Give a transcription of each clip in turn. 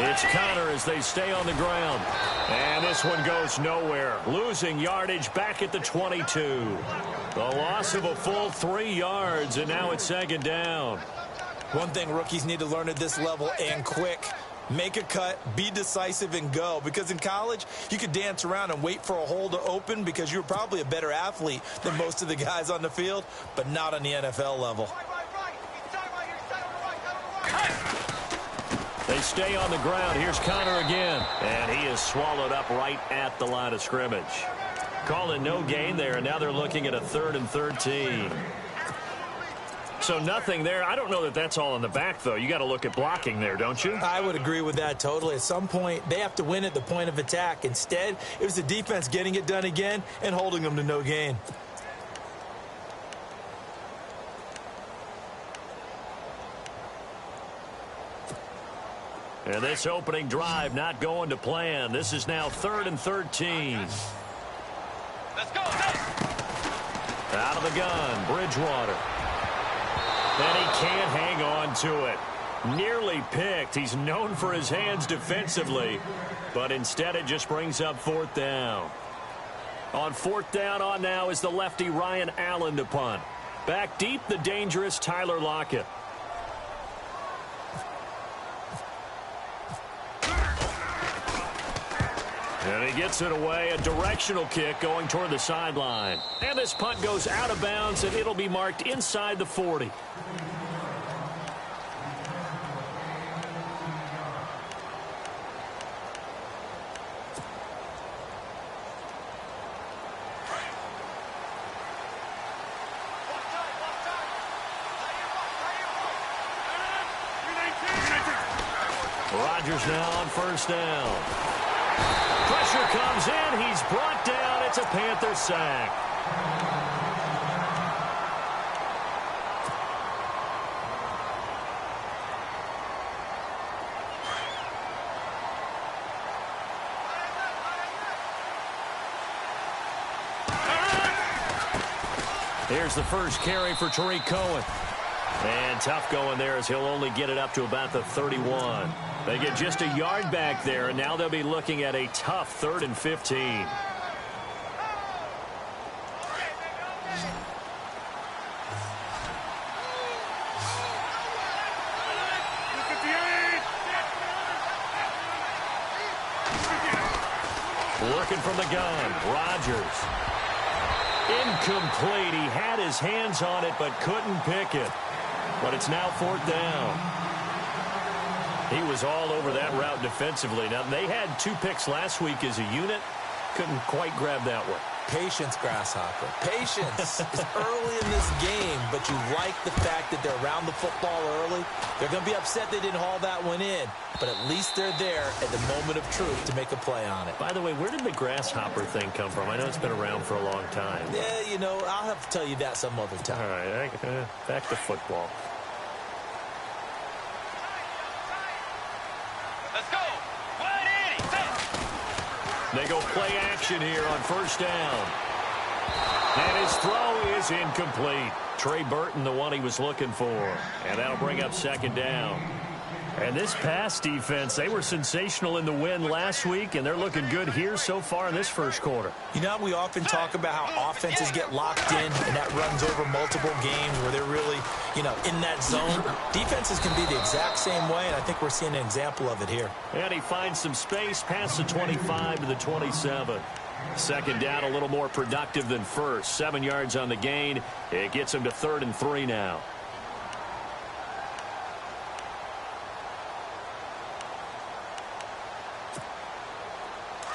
It's Connor as they stay on the ground. And this one goes nowhere. Losing yardage back at the 22. The loss of a full 3 yards, and now it's second down. One thing rookies need to learn at this level, and quick. Make a cut, be decisive, and go. Because in college, you could dance around and wait for a hole to open because you're probably a better athlete than most of the guys on the field, but not on the NFL level. They stay on the ground. Here's Connor again. And he is swallowed up right at the line of scrimmage. Calling no gain there, and now they're looking at a 3rd and 13. So nothing there. I don't know that that's all in the back, though. You got to look at blocking there, don't you? I would agree with that totally. At some point, they have to win at the point of attack. Instead, it was the defense getting it done again and holding them to no gain. And this opening drive not going to plan. This is now 3rd and 13. Let's go. Out of the gun, Bridgewater. And he can't hang on to it. Nearly picked. He's known for his hands defensively, but instead it just brings up 4th down. On 4th down on now is the lefty Ryan Allen to punt. Back deep, the dangerous Tyler Lockett. And he gets it away, a directional kick going toward the sideline. And this punt goes out of bounds, and it'll be marked inside the 40. Rodgers now on 1st down. Pressure comes in. He's brought down. It's a Panther sack. Here's the first carry for Tariq Cohen. And tough going there as he'll only get it up to about the 31. They get just a yard back there, and now they'll be looking at a tough 3rd and 15. Working from the gun, Rodgers. Incomplete. He had his hands on it but couldn't pick it. But it's now 4th down. He was all over that route defensively. Now, they had 2 picks last week as a unit. Couldn't quite grab that one. Patience, Grasshopper. Patience is early in this game, but you like the fact that they're around the football early. They're going to be upset they didn't haul that one in, but at least they're there at the moment of truth to make a play on it. By the way, where did the Grasshopper thing come from? I know it's been around for a long time. Yeah, you know, I'll have to tell you that some other time. All right, back to football. They go play action here on 1st down. And his throw is incomplete. Trey Burton, the one he was looking for. And that'll bring up 2nd down. And this pass defense, they were sensational in the win last week, and they're looking good here so far in this 1st quarter. You know, we often talk about how offenses get locked in, and that runs over multiple games where they're really, you know, in that zone. Defenses can be the exact same way, and I think we're seeing an example of it here. And he finds some space past the 25 to the 27. 2nd down, a little more productive than 1st. 7 yards on the gain. It gets him to 3rd and 3 now.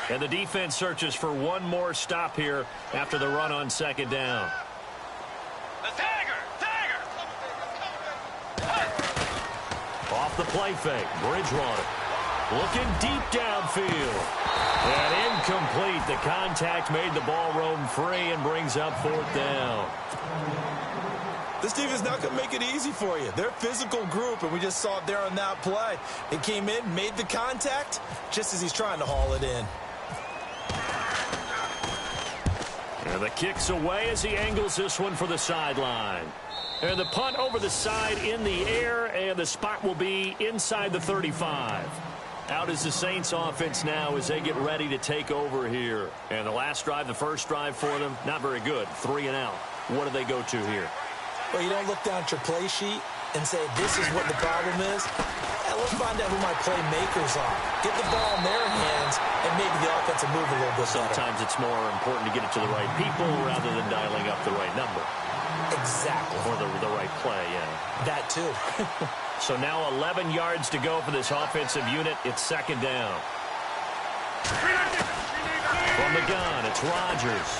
And the defense searches for one more stop here after the run on 2nd down. Off the play fake, Bridgewater looking deep downfield. And incomplete. The contact made the ball roam free and brings up 4th down. This team is not going to make it easy for you. They're a physical group, and we just saw it there on that play. It came in, made the contact, just as he's trying to haul it in. And the kick's away as he angles this one for the sideline. And the punt over the side in the air, and the spot will be inside the 35. Out is the Saints offense now as they get ready to take over here. And the last drive, the first drive for them, not very good. 3 and out. What do they go to here? Well, you don't look down at your play sheet and say, this is what the problem is. Let's find out who my playmakers are. Get the ball in their hands and maybe the offense will move a little bit better. Sometimes it's more important to get it to the right people rather than dialing up the right number. Exactly. Or the right play, yeah. That too. So now 11 yards to go for this offensive unit. It's second down. From the gun, it's Rodgers.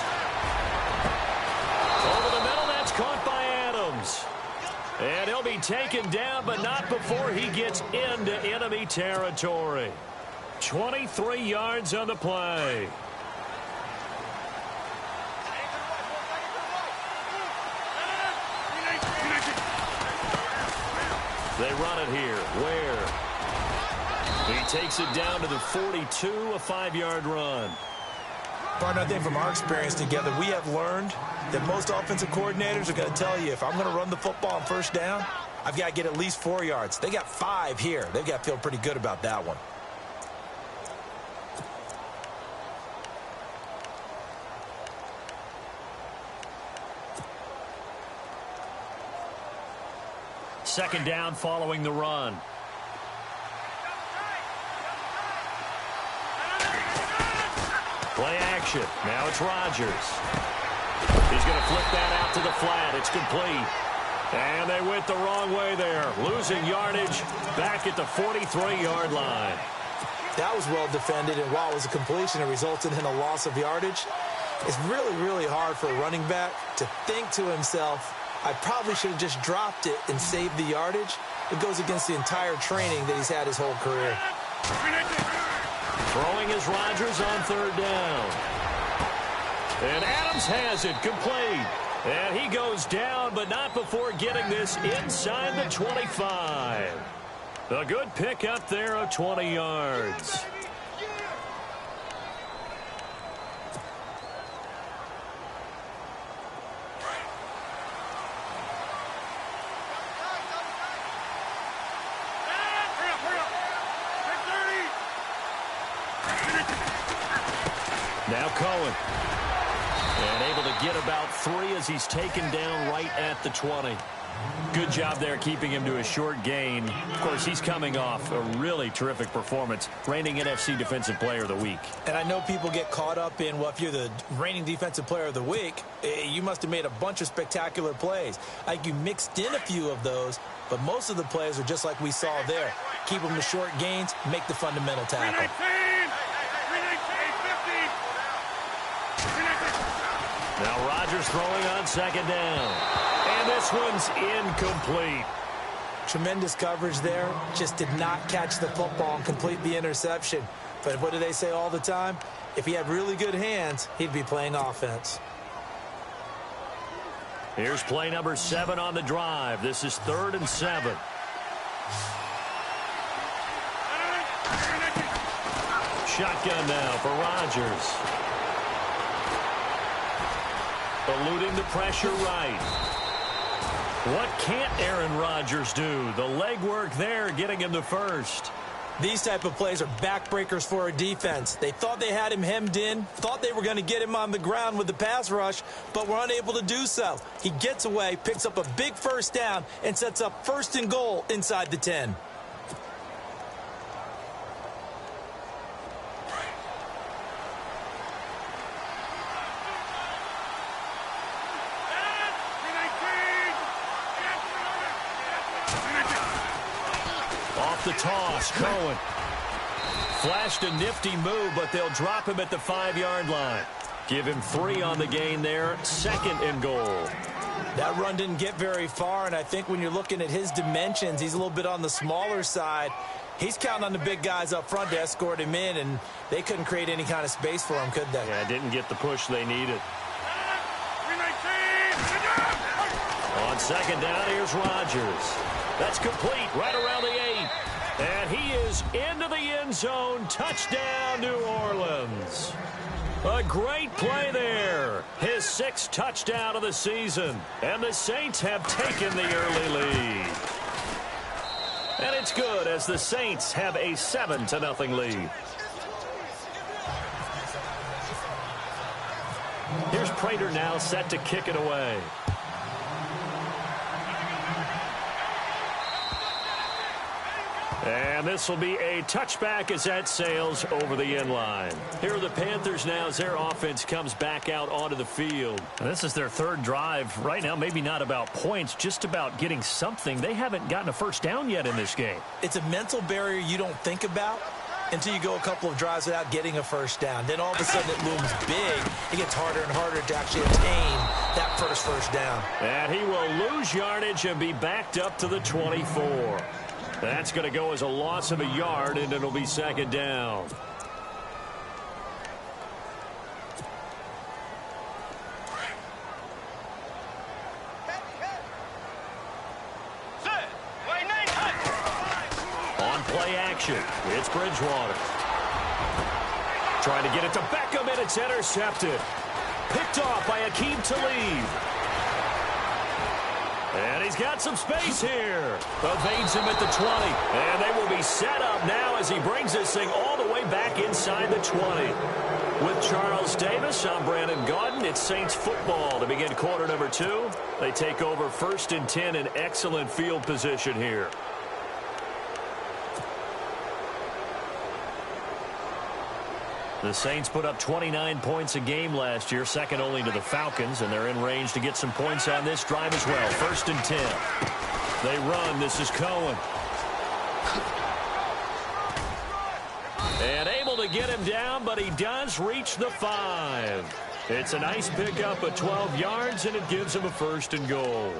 Over the middle, that's caught by Adams. And he'll be taken down, but not before he gets into enemy territory. 23 yards on the play. They run it here. Where? He takes it down to the 42, a 5-yard run. Partner, I think from our experience together, we have learned that most offensive coordinators are going to tell you, if I'm going to run the football on first down, I've got to get at least 4 yards. They got 5 here. They've got to feel pretty good about that one. Second down following the run. Play action. Now it's Rodgers. He's going to flip that out to the flat. It's complete. And they went the wrong way there. Losing yardage back at the 43-yard line. That was well defended, and while it was a completion, it resulted in a loss of yardage. It's really, really hard for a running back to think to himself, I probably should have just dropped it and saved the yardage. It goes against the entire training that he's had his whole career. Throwing is Rodgers on third down. And Adams has it complete. And he goes down, but not before getting this inside the 25. A good pick up there of 20 yards. Now Cohen. And able to get about 3 as he's taken down right at the 20. Good job there keeping him to a short gain. Of course, he's coming off a really terrific performance. Reigning NFC Defensive Player of the Week. And I know people get caught up in, well, if you're the reigning Defensive Player of the Week, you must have made a bunch of spectacular plays. Like you mixed in a few of those, but most of the plays are just like we saw there. Keep them to short gains, make the fundamental tackle. Now Rodgers throwing on second down. And this one's incomplete. Tremendous coverage there. Just did not catch the football and complete the interception. But what do they say all the time? If he had really good hands, he'd be playing offense. Here's play number 7 on the drive. This is 3rd and 7. Shotgun now for Rodgers. Eluding the pressure right. What can't Aaron Rodgers do? The legwork there getting him the first. These type of plays are backbreakers for a defense. They thought they had him hemmed in, thought they were going to get him on the ground with the pass rush, but were unable to do so. He gets away, picks up a big first down, and sets up 1st and goal inside the 10. The toss, Cohen. Flashed a nifty move, but they'll drop him at the 5-yard line. Give him 3 on the gain there, 2nd and goal. That run didn't get very far, and I think when you're looking at his dimensions, he's a little bit on the smaller side. He's counting on the big guys up front to escort him in, and they couldn't create any kind of space for him, could they? Yeah, didn't get the push they needed. On second down, here's Rodgers. That's complete right around the 8. And he is into the end zone. Touchdown, New Orleans. A great play there. His 6th touchdown of the season. And the Saints have taken the early lead. And it's good as the Saints have a 7-0 lead. Here's Prater now set to kick it away. And this will be a touchback as that sails over the end line. Here are the Panthers now as their offense comes back out onto the field. And this is their third drive. Right now, maybe not about points, just about getting something. They haven't gotten a first down yet in this game. It's a mental barrier you don't think about until you go a couple of drives without getting a first down. Then all of a sudden it looms big. It gets harder and harder to actually attain that first down. And he will lose yardage and be backed up to the 24. That's going to go as a loss of a yard, and it'll be second down. On play action, it's Bridgewater. Trying to get it to Beckham, and it's intercepted. Picked off by Akeem Talib. And he's got some space here. Evades him at the 20. And they will be set up now as he brings this thing all the way back inside the 20. With Charles Davis, I'm Brandon Gaudin. It's Saints football to begin quarter number 2. They take over 1st and 10 in excellent field position here. The Saints put up 29 points a game last year, second only to the Falcons, and they're in range to get some points on this drive as well. 1st and 10. They run. This is Cohen. And able to get him down, but he does reach the 5. It's a nice pickup of 12 yards, and it gives him a 1st and goal.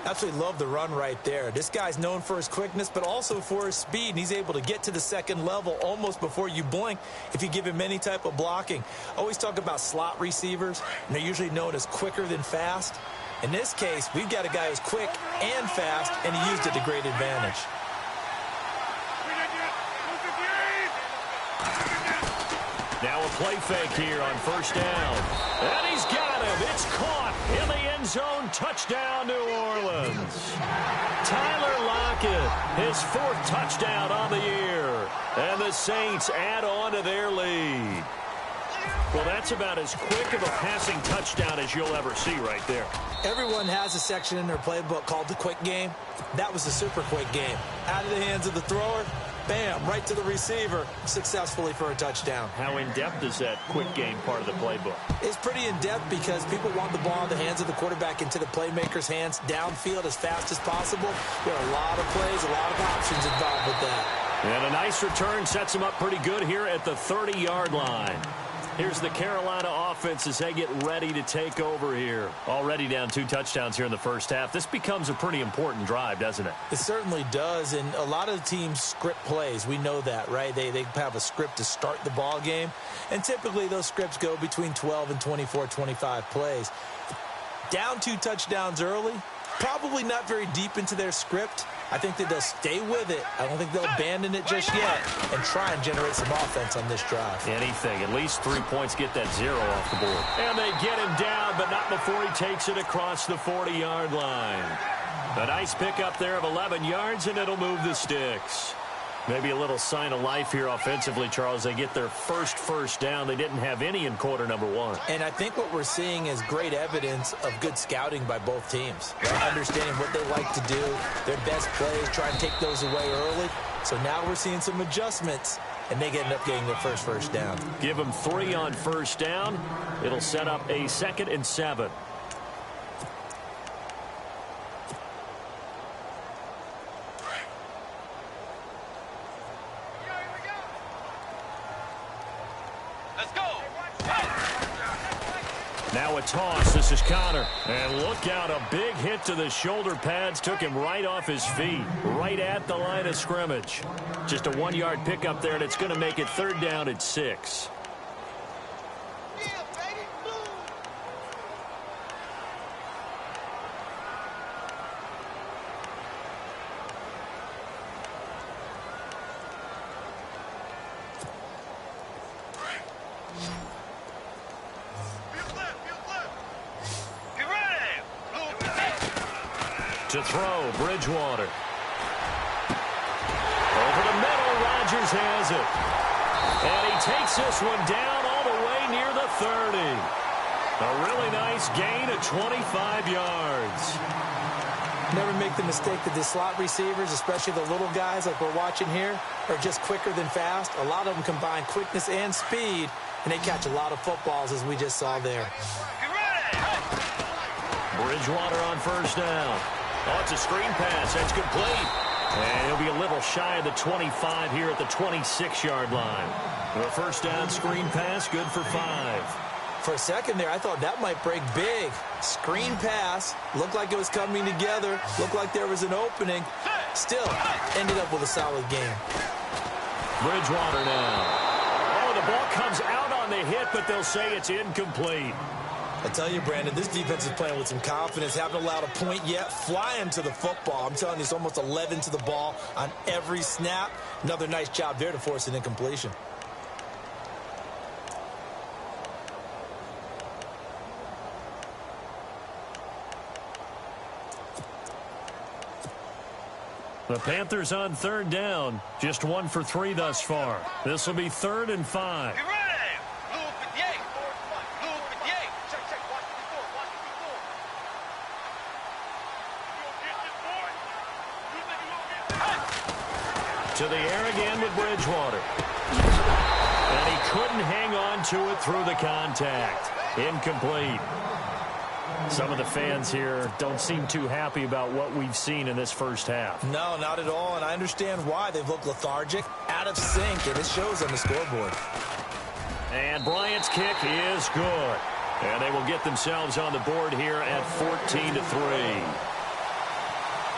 Absolutely love the run right there. This guy's known for his quickness, but also for his speed, and he's able to get to the second level almost before you blink if you give him any type of blocking. I always talk about slot receivers, and they're usually known as quicker than fast. In this case, we've got a guy who's quick and fast, and he used it to great advantage. Now a play fake here on 1st down. And he's got him. It's caught in the end zone. Touchdown, New Orleans. Tyler Lockett, his 4th touchdown on the year. And the Saints add on to their lead. Well, that's about as quick of a passing touchdown as you'll ever see right there. Everyone has a section in their playbook called the quick game. That was the super quick game. Out of the hands of the thrower, bam, right to the receiver, successfully for a touchdown. How in-depth is that quick game part of the playbook? It's pretty in-depth because people want the ball in the hands of the quarterback into the playmaker's hands downfield as fast as possible. There are a lot of plays, a lot of options involved with that. And a nice return sets him up pretty good here at the 30-yard line. Here's the Carolina offense as they get ready to take over here. Already down 2 touchdowns here in the first half. This becomes a pretty important drive, doesn't it? It certainly does, and a lot of the teams script plays. We know that, right? They have a script to start the ball game, and typically those scripts go between 12 and 24, 25 plays. Down 2 touchdowns early, probably not very deep into their script. I think that they'll stay with it. I don't think they'll abandon it just yet and try and generate some offense on this drive. Anything. At least 3 points, get that 0 off the board. And they get him down, but not before he takes it across the 40-yard line. A nice pickup there of 11 yards, and it'll move the sticks. Maybe a little sign of life here offensively, Charles. They get their first down. They didn't have any in quarter number 1. And I think what we're seeing is great evidence of good scouting by both teams. Understanding what they like to do, their best plays, try and take those away early. So now we're seeing some adjustments, and they end up getting their first down. Give them 3 on 1st down. It'll set up a 2nd and 7. Now a toss. This is Connor. And look out, a big hit to the shoulder pads. Took him right off his feet, right at the line of scrimmage. Just a 1-yard pickup there, and it's going to make it 3rd down at 6. To throw, Bridgewater. Rodgers has it. And he takes this one down all the way near the 30. A really nice gain of 25 yards. Never make the mistake that the slot receivers, especially the little guys like we're watching here, are just quicker than fast. A lot of them combine quickness and speed, and they catch a lot of footballs, as we just saw there. Bridgewater on first down. Oh, it's a screen pass. That's complete. And he'll be a little shy of the 25 here at the 26-yard line. The first down screen pass, good for 5. For a second there, I thought that might break big. Screen pass. Looked like it was coming together. Looked like there was an opening. Still, ended up with a solid game. Bridgewater now. Oh, the ball comes out on the hit, but they'll say it's incomplete. I tell you, Brandon, this defense is playing with some confidence. Haven't allowed a point yet. Flying to the football. I'm telling you, it's almost 11 to the ball on every snap. Another nice job there to force an incompletion. The Panthers on third down. Just 1 for 3 thus far. This will be 3rd and 5. To the air again with Bridgewater. And he couldn't hang on to it through the contact. Incomplete. Some of the fans here don't seem too happy about what we've seen in this first half. No, not at all, and I understand why. They've looked lethargic, out of sync, and it shows on the scoreboard. And Bryant's kick is good. And they will get themselves on the board here at 14-3.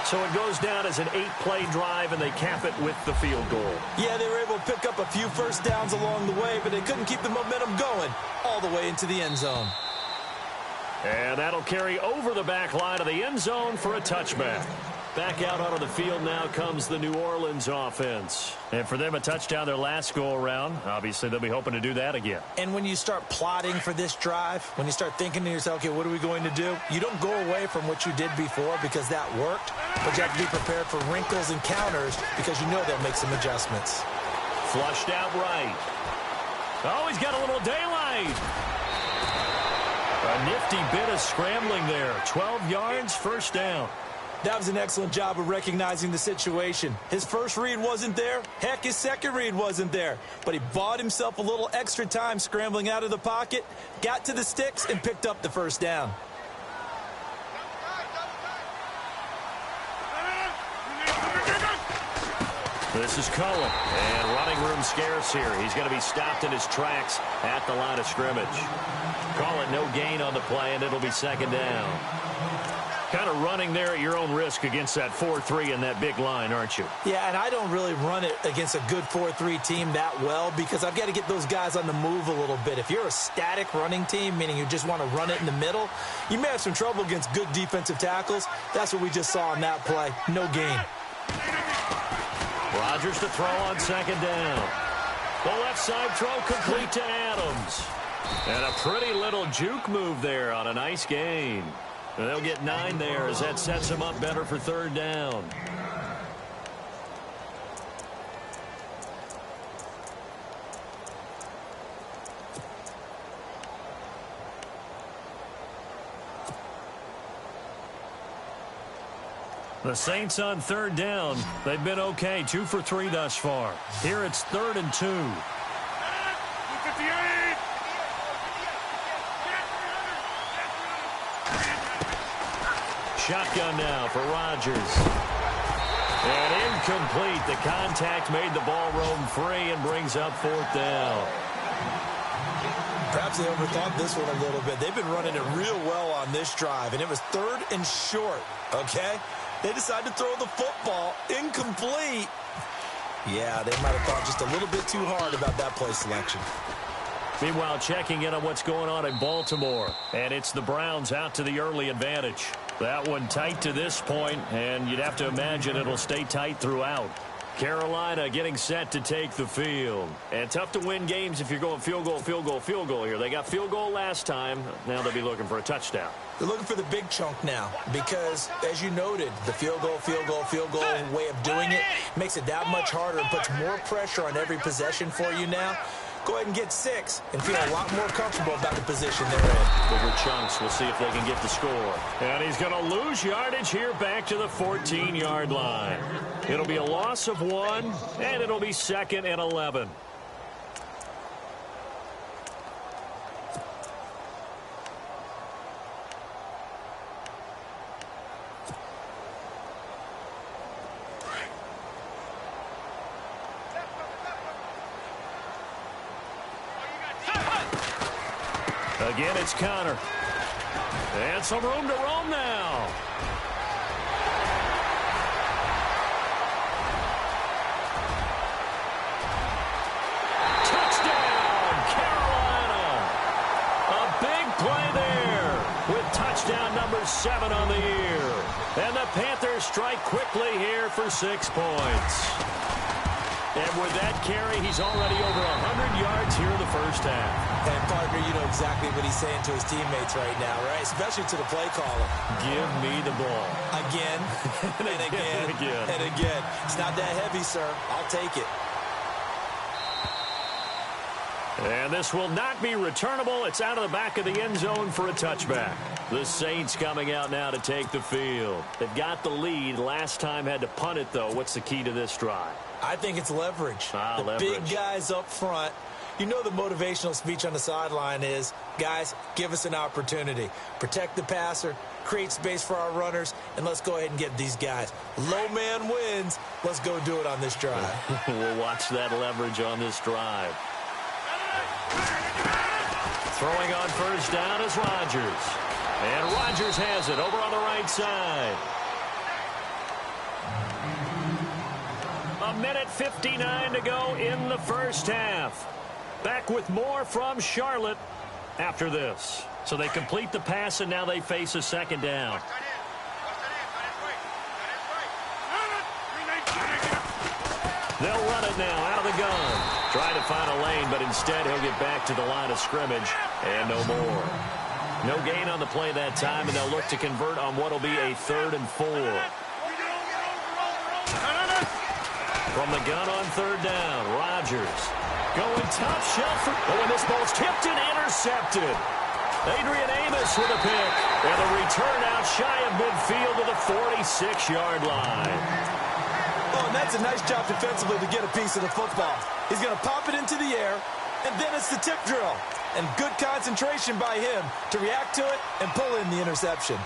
So it goes down as an 8-play drive, and they cap it with the field goal. Yeah, they were able to pick up a few first downs along the way, but they couldn't keep the momentum going all the way into the end zone. And that'll carry over the back line of the end zone for a touchback. Back out onto the field now comes the New Orleans offense. And for them, a touchdown their last go-around. Obviously, they'll be hoping to do that again. And when you start plotting for this drive, when you start thinking to yourself, okay, what are we going to do? You don't go away from what you did before because that worked, but you have to be prepared for wrinkles and counters because you know they'll make some adjustments. Flushed out right. Oh, he's got a little daylight. A nifty bit of scrambling there. 12 yards, first down. That was an excellent job of recognizing the situation. His first read wasn't there. Heck, his second read wasn't there. But he bought himself a little extra time scrambling out of the pocket, got to the sticks, and picked up the first down. This is Cullen, and running room scarce here. He's going to be stopped in his tracks at the line of scrimmage. Cullen, no gain on the play, and it'll be second down. Kind of running there at your own risk against that 4-3 and that big line, aren't you? Yeah, and I don't really run it against a good 4-3 team that well because I've got to get those guys on the move a little bit. If you're a static running team, meaning you just want to run it in the middle, you may have some trouble against good defensive tackles. That's what we just saw in that play. No gain. Rodgers to throw on second down. The left side throw complete to Adams. And a pretty little juke move there on a nice gain. And they'll get 9 there as that sets them up better for third down. The Saints on third down. They've been okay, 2 for 3 thus far. Here it's 3rd and 2. Shotgun now for Rodgers. And incomplete. The contact made the ball roam free and brings up 4th down. Perhaps they overthought this one a little bit. They've been running it real well on this drive, and it was 3rd and short, okay? They decided to throw the football incomplete. Yeah, they might have thought just a little bit too hard about that play selection. Meanwhile, checking in on what's going on in Baltimore. And it's the Browns out to the early advantage. That one tight to this point, and you'd have to imagine it'll stay tight throughout. Carolina getting set to take the field. And tough to win games if you're going field goal, field goal, field goal here. They got field goal last time. Now they'll be looking for a touchdown. They're looking for the big chunk now because, as you noted, the field goal way of doing it makes it that much harder and puts more pressure on every possession for you now. Go ahead and get 6 and feel a lot more comfortable about the position they're in. Bigger chunks. We'll see if they can get the score. And he's going to lose yardage here back to the 14-yard line. It'll be a loss of 1, and it'll be 2nd and 11. Again, it's Connor. And some room to roam now. Touchdown, Carolina. A big play there with touchdown number 7 on the year. And the Panthers strike quickly here for 6 points. And with that carry, he's already over 100 yards here in the first half. And, partner, you know exactly what he's saying to his teammates right now, right? Especially to the play caller. Give me the ball. Again, and again, and again. It's not that heavy, sir. I'll take it. And this will not be returnable. It's out of the back of the end zone for a touchback. The Saints coming out now to take the field. They've got the lead. Last time had to punt it, though. What's the key to this drive? I think it's leverage. The big guys up front. You know the motivational speech on the sideline is, guys, give us an opportunity. Protect the passer, create space for our runners, and let's go ahead and get these guys. Low man wins. Let's go do it on this drive. We'll watch that leverage on this drive. Throwing on first down is Rodgers. And Rodgers has it over on the right side. 1:59 to go in the first half. Back with more from Charlotte after this. So they complete the pass, and now they face a second down. They'll run it now out of the gun. Trying to find a lane, but instead he'll get back to the line of scrimmage. And no more. No gain on the play that time, and they'll look to convert on what will be a 3rd and 4. From the gun on 3rd down, Rodgers going top shelf. Oh, and this ball's tipped and intercepted. Adrian Amos with a pick. And the return out shy of midfield to the 46-yard line. Oh, and that's a nice job defensively to get a piece of the football. He's going to pop it into the air, and then it's the tip drill. And good concentration by him to react to it and pull in the interception.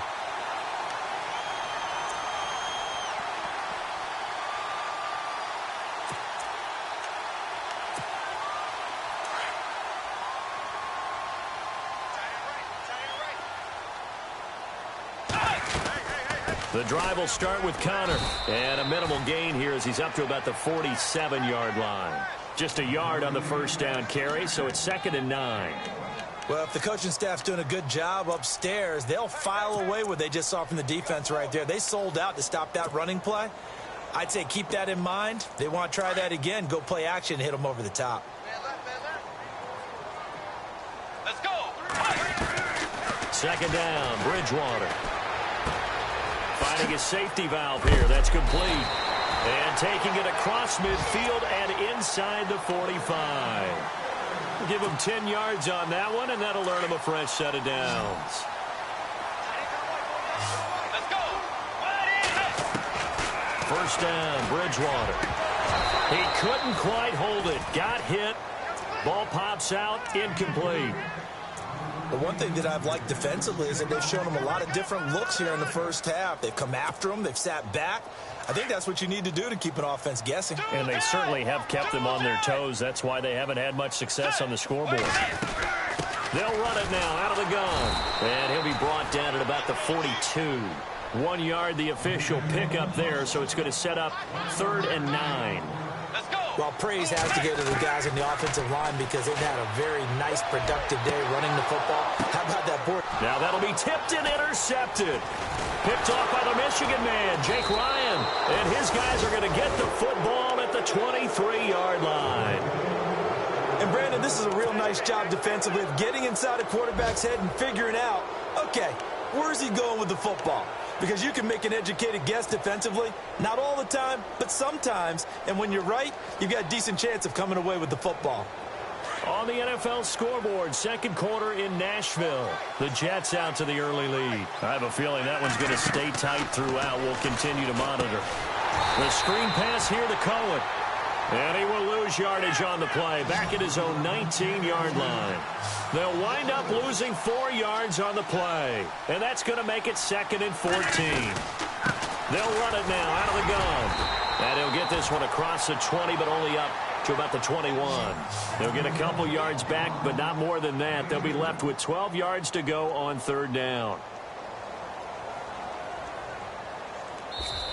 The drive will start with Connor. And a minimal gain here as he's up to about the 47-yard line. Just a yard on the first down carry, so it's 2nd and 9. Well, if the coaching staff's doing a good job upstairs, they'll file away what they just saw from the defense right there. They sold out to stop that running play. I'd say keep that in mind. They want to try that again. Go play action, hit them over the top. Let's go. 2nd down, Bridgewater. Finding a safety valve here. That's complete. And taking it across midfield and inside the 45. Give him 10 yards on that one, and that'll earn him a fresh set of downs. Let's go. First down, Bridgewater. He couldn't quite hold it. Got hit. Ball pops out, incomplete. The one thing that I've liked defensively is that they've shown them a lot of different looks here in the first half. They've come after them. They've sat back. I think that's what you need to do to keep an offense guessing. And they certainly have kept them on their toes. That's why they haven't had much success on the scoreboard. They'll run it now out of the gun. And he'll be brought down at about the 42. 1 yard, the official pickup there, so it's going to set up 3rd and 9. Well, praise has to go to the guys on the offensive line because they've had a very nice, productive day running the football. How about that board? Now that'll be tipped and intercepted. Picked off by the Michigan man, Jake Ryan. And his guys are going to get the football at at the 23-yard line. And, Brandon, this is a real nice job defensively of getting inside a quarterback's head and figuring out, okay, where's he going with the football? Because you can make an educated guess defensively. Not all the time, but sometimes. And when you're right, you've got a decent chance of coming away with the football. On the NFL scoreboard, second quarter in Nashville. The Jets out to the early lead. I have a feeling that one's going to stay tight throughout. We'll continue to monitor. The screen pass here to Cohen. And he will lose yardage on the play, back at his own 19-yard line. They'll wind up losing 4 yards on the play, and that's going to make it 2nd and 14. They'll run it now out of the gun. And he'll get this one across the 20, but only up to about the 21. They'll get a couple yards back, but not more than that. They'll be left with 12 yards to go on 3rd down.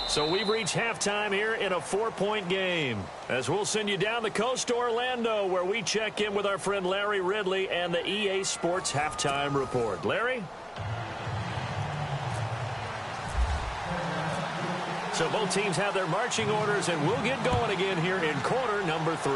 So we've reached halftime here in a 4-point game. As we'll send you down the coast to Orlando, where we check in with our friend Larry Ridley and the EA Sports Halftime Report. Larry? So both teams have their marching orders, and we'll get going again here in quarter number 3.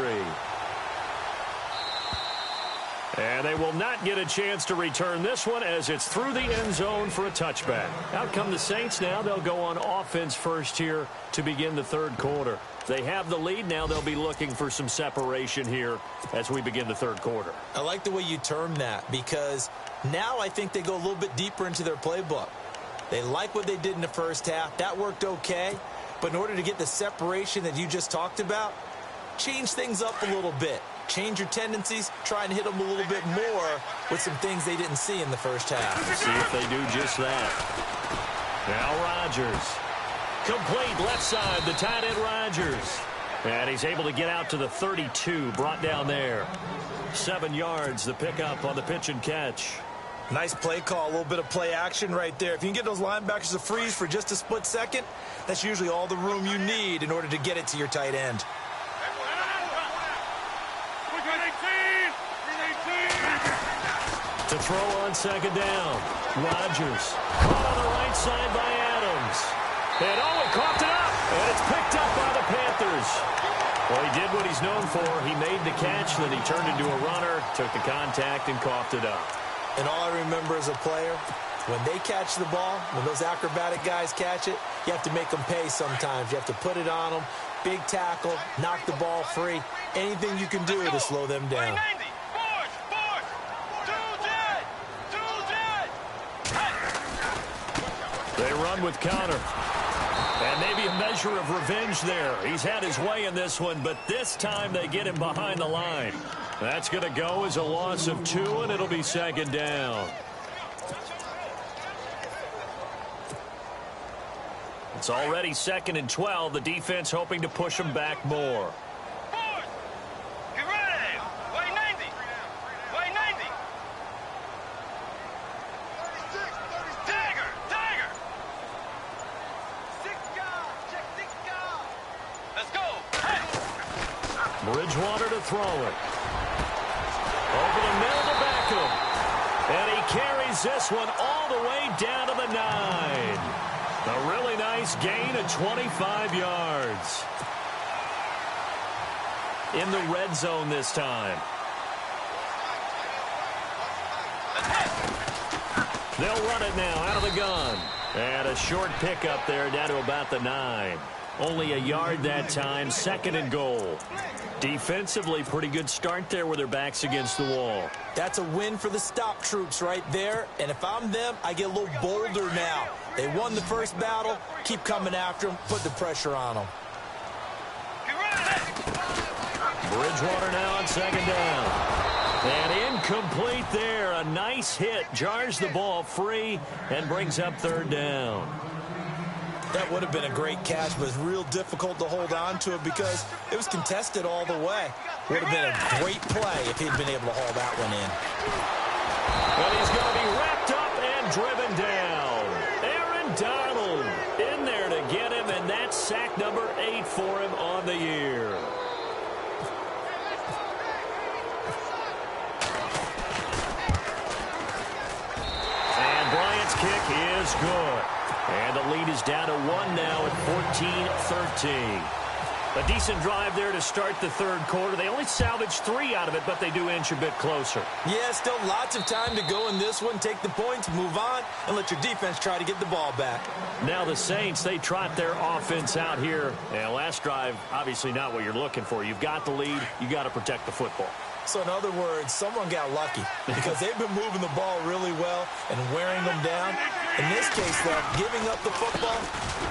And they will not get a chance to return this one as it's through the end zone for a touchback. Out come the Saints now. They'll go on offense first here to begin the 3rd quarter. They have the lead now. They'll be looking for some separation here as we begin the 3rd quarter. I like the way you term that, because now I think they go a little bit deeper into their playbook. They like what they did in the first half. That worked okay. But in order to get the separation that you just talked about, change things up a little bit. Change your tendencies, try and hit them a little bit more with some things they didn't see in the first half. Let's see if they do just that. Now Rodgers. Complete left side, the tight end Rodgers. And he's able to get out to the 32, brought down there. 7 yards, the pickup on the pitch and catch. Nice play call, a little bit of play action right there. If you can get those linebackers to freeze for just a split second, that's usually all the room you need in order to get it to your tight end. To throw on 2nd down. Rodgers caught on the right side by Adams. And he coughed it up. And it's picked up by the Panthers. Well, he did what he's known for. He made the catch, then he turned into a runner, took the contact, and coughed it up. And all I remember as a player, when they catch the ball, when those acrobatic guys catch it, you have to make them pay sometimes. You have to put it on them, big tackle, knock the ball free. Anything you can do to slow them down. They run with Connor. And maybe a measure of revenge there. He's had his way in this one, but this time they get him behind the line. That's going to go as a loss of 2, and it'll be 2nd down. It's already 2nd and 12. The defense hoping to push them back more. Get ready. Way 90. Way 90. Tiger. Let's go. Hey. Bridgewater to throw it. Over the middle to Beckham. And he carries this one all the way down to the 9. A really nice gain of 25 yards. In the red zone this time. They'll run it now out of the gun. And a short pickup there down to about the 9. Only a yard that time, 2nd and goal. Defensively, pretty good start there with their backs against the wall. That's a win for the stop troops right there. And if I'm them, I get a little bolder now. They won the first battle. Keep coming after them. Put the pressure on them. Bridgewater now on 2nd down. And incomplete there. A nice hit. Jars the ball free and brings up 3rd down. That would have been a great catch, but it's real difficult to hold on to it because it was contested all the way. Would have been a great play if he'd been able to haul that one in. But he's going to be wrapped up and driven down. Aaron Donald in there to get him, and that's sack number 8 for him on the year. And Bryant's kick is good. And the lead is down to 1 now at 14-13. A decent drive there to start the third quarter. They only salvaged 3 out of it, but they do inch a bit closer. Yeah, still lots of time to go in this one. Take the points, move on, and let your defense try to get the ball back. Now the Saints, they trot their offense out here. And last drive, obviously not what you're looking for. You've got the lead. You got to protect the football. So in other words, someone got lucky because they've been moving the ball really well and wearing them down. In this case, though, giving up the football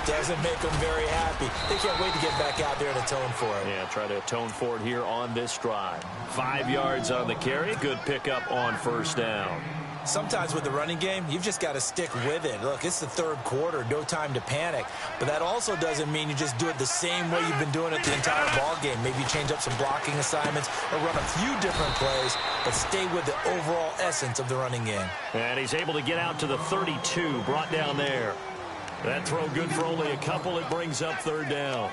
doesn't make them very happy. They can't wait to get back out there and atone for it. Yeah, try to atone for it here on this drive. 5 yards on the carry. Good pickup on first down. Sometimes with the running game, you've just got to stick with it. Look, it's the third quarter, no time to panic. But that also doesn't mean you just do it the same way you've been doing it the entire ball game. Maybe change up some blocking assignments or run a few different plays, but stay with the overall essence of the running game. And he's able to get out to the 32, brought down there. That throw good for only a couple. It brings up third down.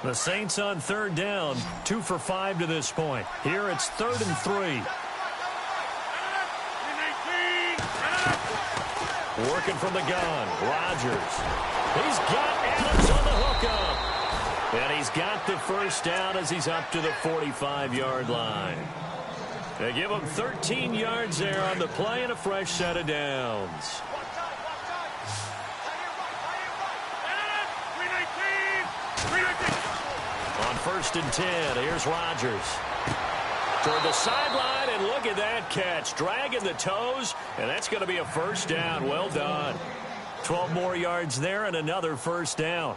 The Saints on third down, 2 for 5 to this point. Here it's 3rd and 3. Working from the gun, Rodgers. He's got Adams on the hookup. And he's got the first down as he's up to the 45-yard line. They give him 13 yards there on the play and a fresh set of downs. On 1st and 10, here's Rodgers. Toward the sideline, and look at that catch. Dragging the toes, and that's going to be a first down. Well done. 12 more yards there and another first down.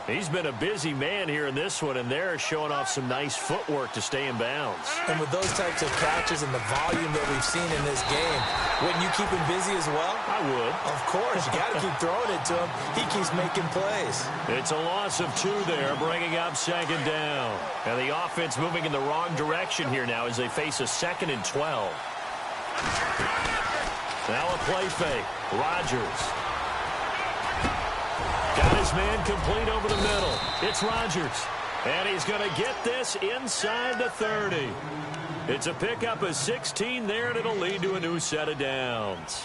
He's been a busy man here in this one, and they're showing off some nice footwork to stay in bounds. And with those types of catches and the volume that we've seen in this game, wouldn't you keep him busy as well? I would. Of course. You got to keep throwing it to him. He keeps making plays. It's a loss of 2 there, bringing up 2nd down. And the offense moving in the wrong direction here now as they face a 2nd and 12. Now a play fake. Rodgers. Got his man complete over the middle. It's Rodgers. And he's going to get this inside the 30. It's a pickup of 16 there, and it'll lead to a new set of downs.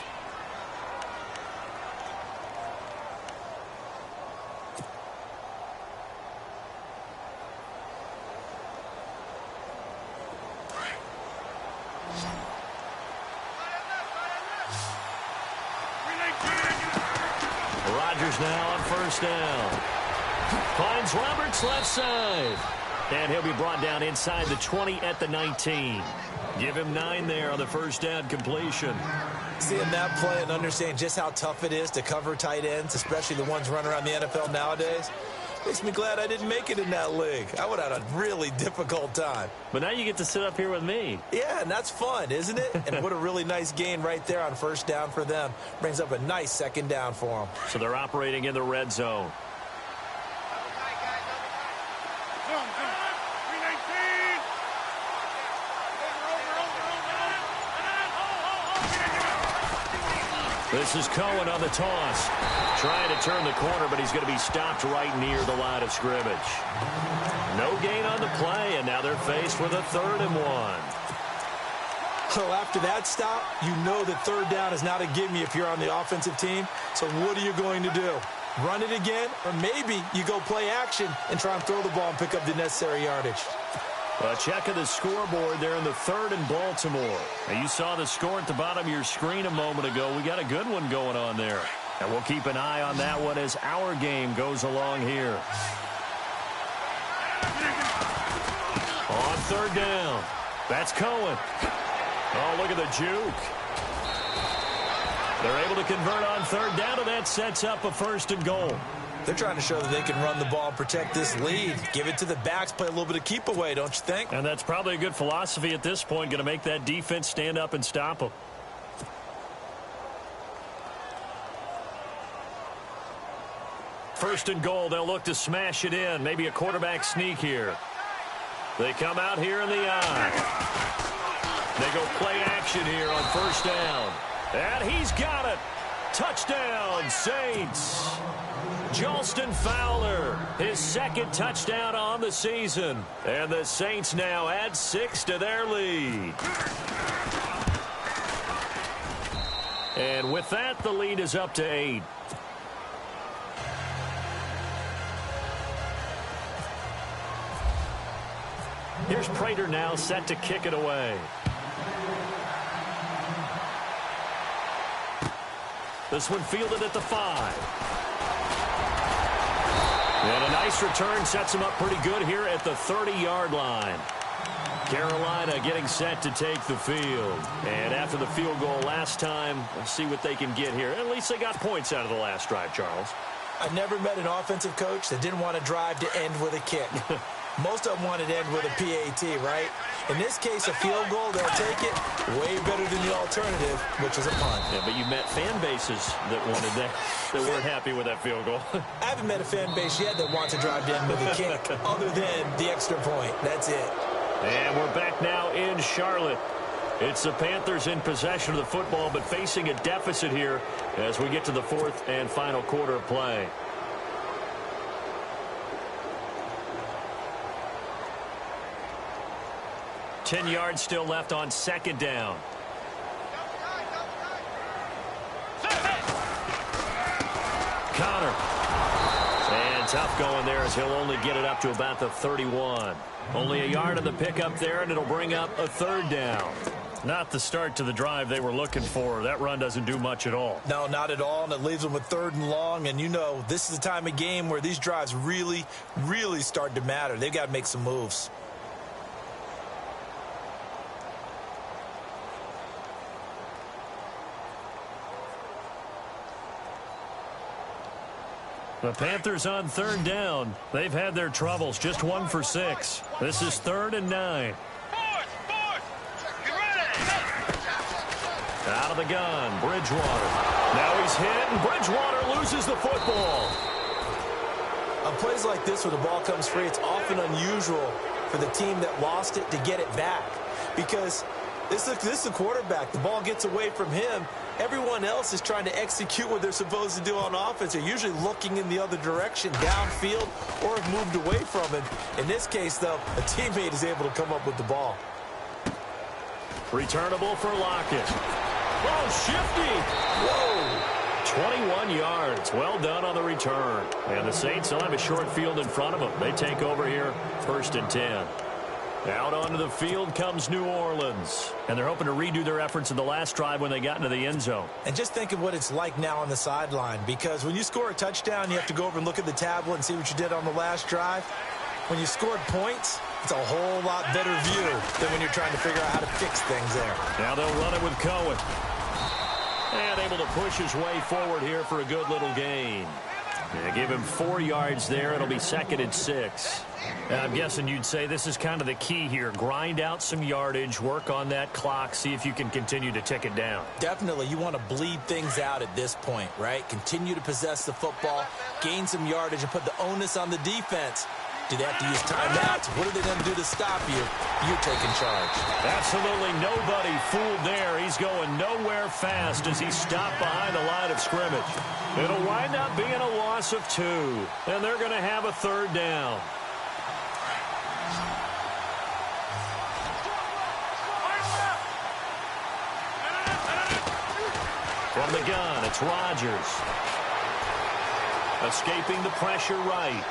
Rodgers now on first down. Finds Roberts left side. And he'll be brought down inside the 20 at the 19. Give him 9 there on the first down completion. Seeing that play and understanding just how tough it is to cover tight ends, especially the ones running around the NFL nowadays, makes me glad I didn't make it in that league. I would have had a really difficult time. But now you get to sit up here with me. Yeah, and that's fun, isn't it? And what a really nice gain right there on first down for them. Brings up a nice 2nd down for them. So they're operating in the red zone. This is Cohen on the toss. Trying to turn the corner, but he's going to be stopped right near the line of scrimmage. No gain on the play, and now they're faced with a 3rd and 1. So after that stop, you know that 3rd down is not a gimme if you're on the offensive team. So what are you going to do? Run it again? Or maybe you go play action and try and throw the ball and pick up the necessary yardage. A check of the scoreboard there in the 3rd in Baltimore. Now, you saw the score at the bottom of your screen a moment ago. We got a good one going on there. And we'll keep an eye on that one as our game goes along here. On 3rd down. That's Cohen. Oh, look at the juke. They're able to convert on 3rd down, and that sets up a 1st and goal. They're trying to show that they can run the ball and protect this lead. Give it to the backs, play a little bit of keep away, don't you think? And that's probably a good philosophy at this point, going to make that defense stand up and stop them. First and goal, they'll look to smash it in. Maybe a quarterback sneak here. They come out here in the eye. They go play action here on 1st down. And he's got it. Touchdown, Saints. Jalston Fowler, his 2nd touchdown on the season. And the Saints now add 6 to their lead. And with that, the lead is up to 8. Here's Prater now set to kick it away. This one fielded at the 5. And a nice return sets him up pretty good here at the 30-yard line. Carolina getting set to take the field. And after the field goal last time, let's see what they can get here. At least they got points out of the last drive, Charles. I never met an offensive coach that didn't want to drive to end with a kick. Most of them wanted to end with a PAT, right? In this case, a field goal, they'll take it way better than the alternative, which is a punt. Yeah, but you met fan bases that wanted that weren't happy with that field goal. I haven't met a fan base yet that wants to drive to end with a kick other than the extra point. That's it. And we're back now in Charlotte. It's the Panthers in possession of the football, but facing a deficit here as we get to the 4th and final quarter of play. Ten yards still left on 2nd down. Connor. And tough going there as he'll only get it up to about the 31. Only a yard of the pickup there, and it'll bring up a 3rd down. Not the start to the drive they were looking for. That run doesn't do much at all. No, not at all, and it leaves them with 3rd and long. And you know, this is the time of game where these drives really, really start to matter. They've got to make some moves. The Panthers on 3rd down. They've had their troubles. Just 1 for 6. This is 3rd and 9. Out of the gun, Bridgewater. Now he's hit, and Bridgewater loses the football. On plays like this where the ball comes free, it's often unusual for the team that lost it to get it back. Because this is the quarterback. The ball gets away from him. Everyone else is trying to execute what they're supposed to do on offense. They're usually looking in the other direction, downfield, or have moved away from him. In this case, though, a teammate is able to come up with the ball. Returnable for Lockett. Oh, shifty. Whoa. 21 yards. Well done on the return. And the Saints will have a short field in front of them. They take over here, 1st and 10. Out onto the field comes New Orleans. And they're hoping to redo their efforts in the last drive when they got into the end zone. And just think of what it's like now on the sideline. Because when you score a touchdown, you have to go over and look at the tablet and see what you did on the last drive. When you scored points, it's a whole lot better view than when you're trying to figure out how to fix things there. Now they'll run it with Cohen. And able to push his way forward here for a good little gain. They give him 4 yards there. It'll be 2nd and 6. I'm guessing you'd say this is kind of the key here. Grind out some yardage, work on that clock, see if you can continue to tick it down. Definitely. You want to bleed things out at this point, right? Continue to possess the football, gain some yardage, and put the onus on the defense. Do they have to use timeouts? What are they going to do to stop you? You're taking charge. Absolutely nobody fooled there. He's going nowhere fast as he stopped behind the line of scrimmage. It'll wind up being a loss of 2, and they're going to have a 3rd down. From the gun, it's Rodgers. Escaping the pressure right.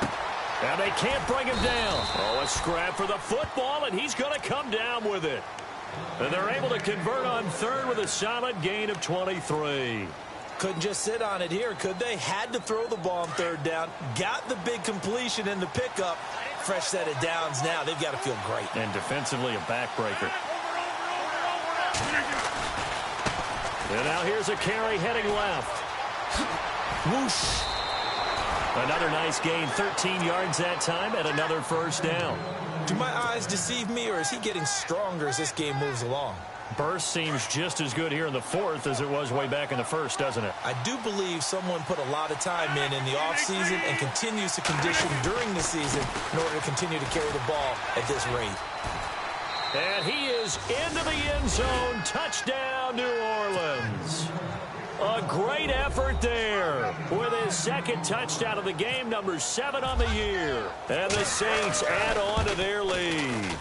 And they can't bring him down. Oh, a scrap for the football, and he's going to come down with it. And they're able to convert on 3rd with a solid gain of 23. Couldn't just sit on it here, could they? Had to throw the ball on 3rd down. Got the big completion in the pickup. Fresh set of downs now. They've got to feel great. And defensively, a backbreaker. And now here's a carry heading left. Whoosh. Another nice gain, 13 yards that time, and another 1st down. Do my eyes deceive me, or is he getting stronger as this game moves along? Burst seems just as good here in the 4th as it was way back in the 1st, doesn't it? I do believe someone put a lot of time in the offseason and continues to condition during the season in order to continue to carry the ball at this rate. And he is into the end zone. Touchdown, New Orleans. A great effort there with his 2nd touchdown of the game, number 7 on the year. And the Saints add on to their lead.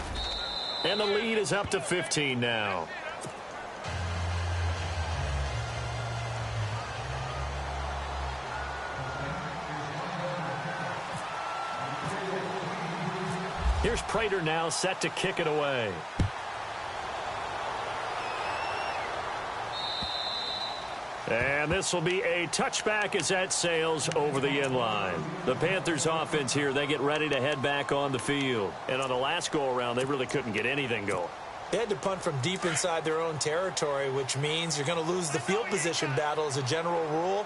And the lead is up to 15 now. Here's Prater now set to kick it away. And this will be a touchback as that sails over the end line. The Panthers offense here, they get ready to head back on the field. And on the last go-around, they really couldn't get anything going. They had to punt from deep inside their own territory, which means you're going to lose the field position battle as a general rule.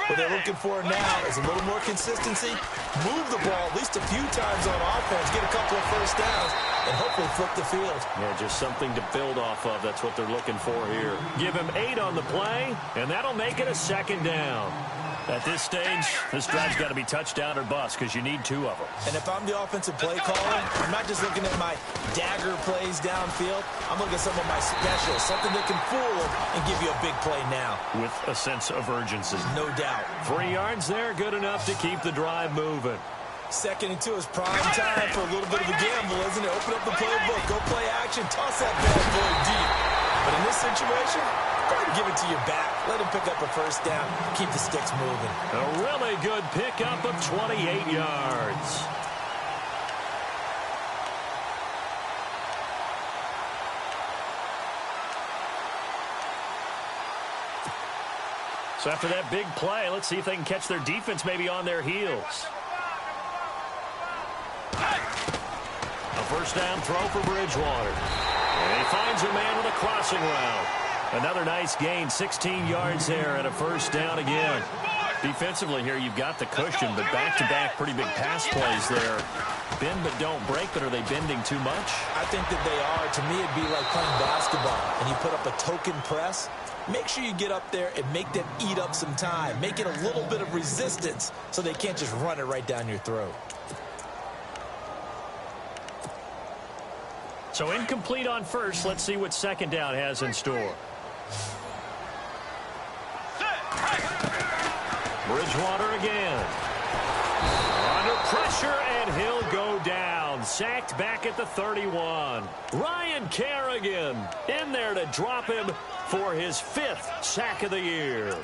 What they're looking for now is a little more consistency, move the ball at least a few times on offense, get a couple of first downs, and hopefully flip the field. Yeah, just something to build off of. That's what they're looking for here. Give him 8 on the play, and that'll make it a second down. At this stage, this drive's got to be touchdown or bust because you need 2 of them. And if I'm the offensive play caller, I'm not just looking at my dagger plays downfield. I'm looking at some of my specials, something that can fool them and give you a big play now. With a sense of urgency. No doubt. 3 yards there, good enough to keep the drive moving. 2nd and 2 is prime time for a little bit of a gamble, isn't it? Open up the playbook, go play action, toss that bad boy deep. But in this situation, go ahead and give it to your back. Let him pick up a first down. Keep the sticks moving. A really good pickup of 28 yards. So after that big play, let's see if they can catch their defense maybe on their heels. A first down throw for Bridgewater. And he finds a man with a crossing route. Another nice gain, 16 yards there and a first down again. Defensively here, you've got the cushion, but back-to-back pretty big pass plays there. Bend but don't break, but are they bending too much? I think that they are. To me, it'd be like playing basketball, and you put up a token press. Make sure you get up there and make them eat up some time. Make it a little bit of resistance so they can't just run it right down your throat. So incomplete on first. Let's see what second down has in store. Bridgewater again. Under pressure, and he'll go down. Sacked back at the 31. Ryan Kerrigan in there to drop him for his 5th sack of the year.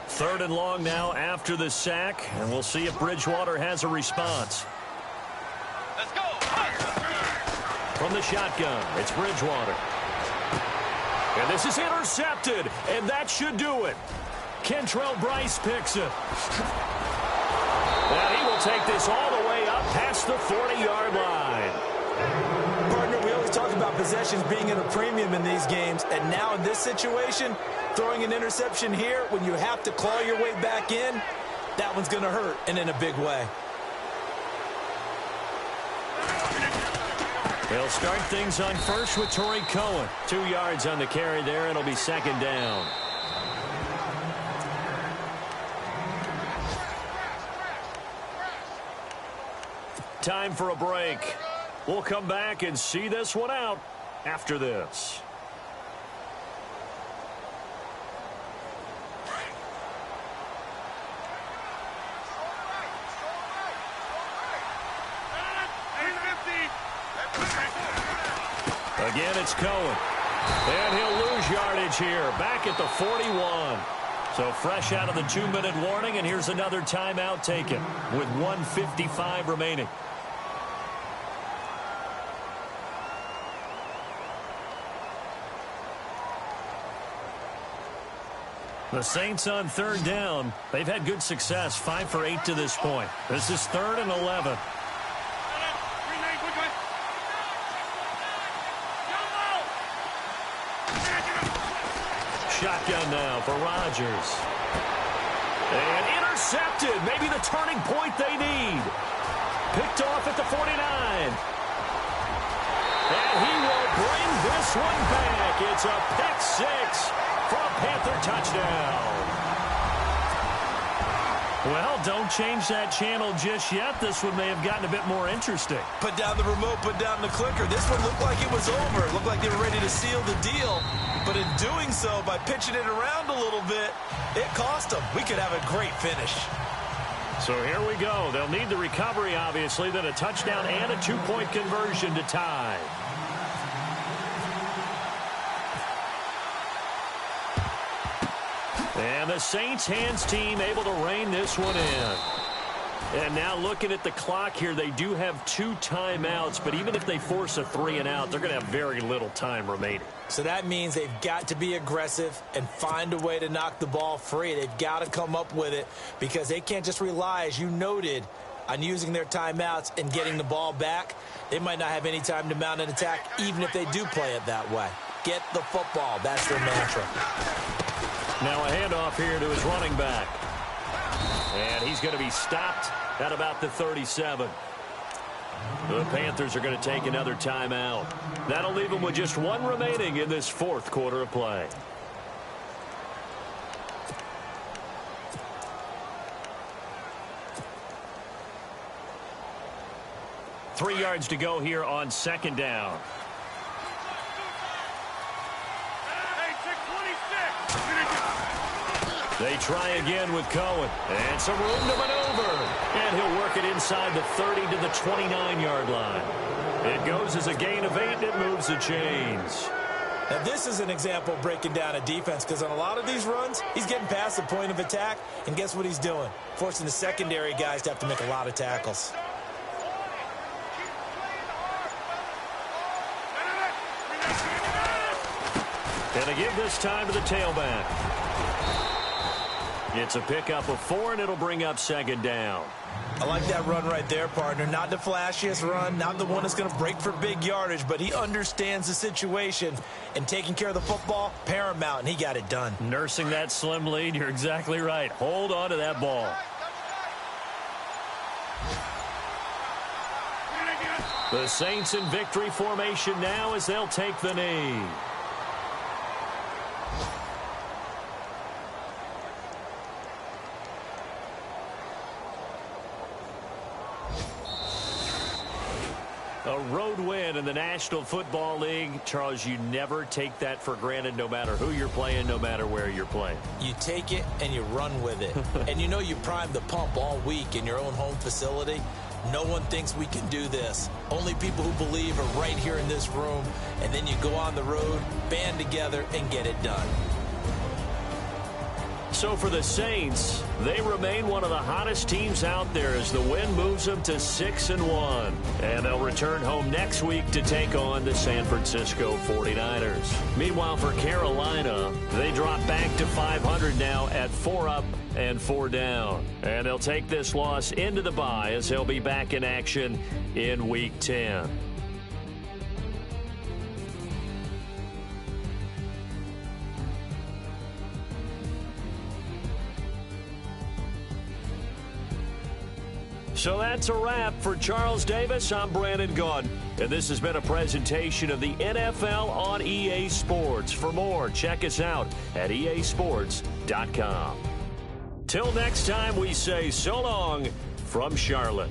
Third and long now after the sack, and we'll see if Bridgewater has a response. Let's go. From the shotgun, it's Bridgewater. And this is intercepted, and that should do it. Kentrell Bryce picks it. And he will take this all the way up past the 40-yard line. Partner, we always talk about possessions being at a premium in these games, and now in this situation, throwing an interception here when you have to claw your way back in, that one's going to hurt, and in a big way. They'll start things on first with Torrey Cohen. 2 yards on the carry there. It'll be second down. Time for a break. We'll come back and see this one out after this. Again, it's Cohen. And he'll lose yardage here. Back at the 41. So fresh out of the 2-minute warning, and here's another timeout taken with 1:55 remaining. The Saints on third down. They've had good success, 5 for 8 to this point. This is 3rd and 11. Shotgun now for Rodgers. And intercepted. Maybe the turning point they need. Picked off at the 49. And he will bring this one back. It's a pick 6 for a Panther touchdown. Well, don't change that channel just yet. This one may have gotten a bit more interesting. Put down the remote, put down the clicker. This one looked like it was over. It looked like they were ready to seal the deal. But in doing so, by pitching it around a little bit, it cost them. We could have a great finish. So here we go. They'll need the recovery, obviously, then a touchdown and a 2-point conversion to tie. And the Saints hands team able to rein this one in. And now looking at the clock here, they do have 2 timeouts, but even if they force a 3-and-out, they're going to have very little time remaining. So that means they've got to be aggressive and find a way to knock the ball free. They've got to come up with it because they can't just rely, as you noted, on using their timeouts and getting the ball back. They might not have any time to mount an attack, even if they do play it that way. Get the football. That's their mantra. Now a handoff here to his running back. And he's going to be stopped at about the 37. The Panthers are going to take another timeout. That'll leave them with just 1 remaining in this 4th quarter of play. Three yards to go here on 2nd down. They try again with Cohen. And some room to maneuver. And he'll work it inside the 30 to the 29-yard line. It goes as a gain of 8, and it moves the chains. Now, this is an example of breaking down a defense because on a lot of these runs, he's getting past the point of attack, and guess what he's doing? Forcing the secondary guys to have to make a lot of tackles. And they give this time to the tailback. It's a pickup of 4, and it'll bring up 2nd down. I like that run right there, partner. Not the flashiest run, not the one that's going to break for big yardage, but he understands the situation, and taking care of the football, paramount, and he got it done. Nursing that slim lead, you're exactly right. Hold on to that ball. The Saints in victory formation now as they'll take the knee. A road win in the National Football League. Charles, you never take that for granted no matter who you're playing, no matter where you're playing. You take it and you run with it. And you know you primed the pump all week in your own home facility. No one thinks we can do this. Only people who believe are right here in this room. And then you go on the road, band together, and get it done. So for the Saints, they remain one of the hottest teams out there as the win moves them to 6-1. And they'll return home next week to take on the San Francisco 49ers. Meanwhile, for Carolina, they drop back to 500 now at 4 up and 4 down. And they'll take this loss into the bye as they'll be back in action in Week 10. So that's a wrap. For Charles Davis, I'm Brandon Gaudin. And this has been a presentation of the NFL on EA Sports. For more, check us out at easports.com. Till next time, we say so long from Charlotte.